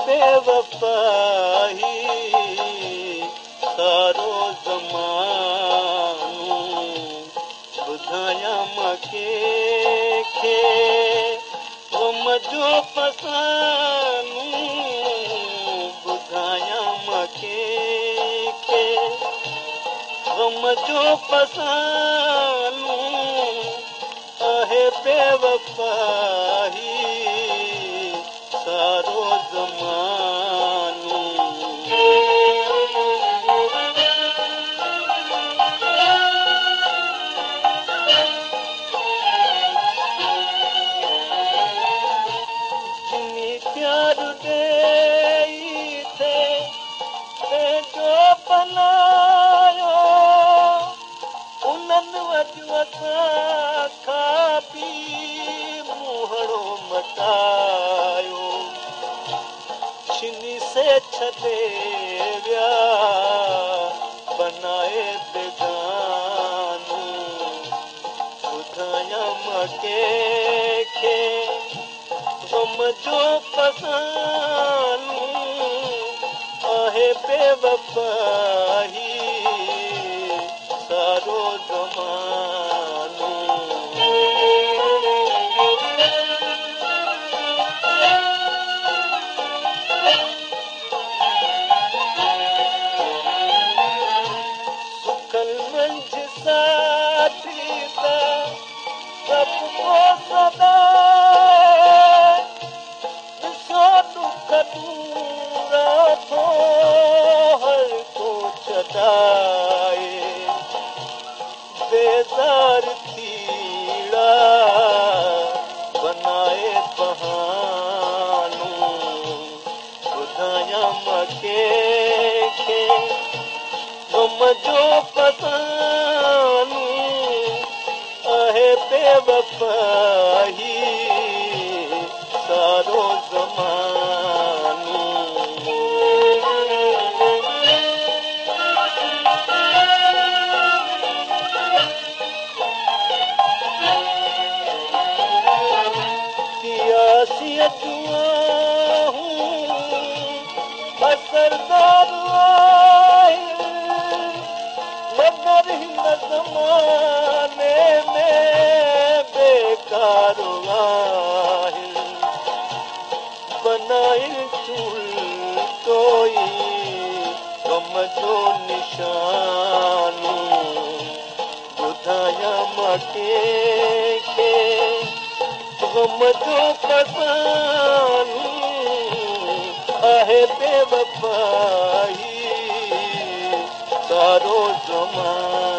बेवफाही सारो ज़मानो ॿुधायां मां कंहिंखे ग़म जो फसानो ॿुधायां मां कंहिंखे ग़म जो फसानो आहे बेवफाही सारो ज़मानो जिनी प्यार ॾेई थे पंहिंजो बनायो उन्हनि वटि असां खां पी मुहड़ो मटायो छिनी से छॾे विया बनाए बेगानो ॿुधायां मां कंहिंखे ग़म जो फसानो आहे बेवफाही सारो ज़मानो सुखल मंझ साथी सभु को सदाए ॾिसो दुख दूर थो हर को छॾाए बेज़ार थीड़ा बनाए बहानो ॿुधायां मां कंहिंखे ग़म जो फसानो आहे बेवफाही सारो ज़मानो असरदार मगर हिन ज़माने में बेकार बनाइल चूल कोई ग़म जो निशानो ॿुधायां मां कंहिंखे ग़म जो फसानो आहे बेवफाही सारो ज़मानो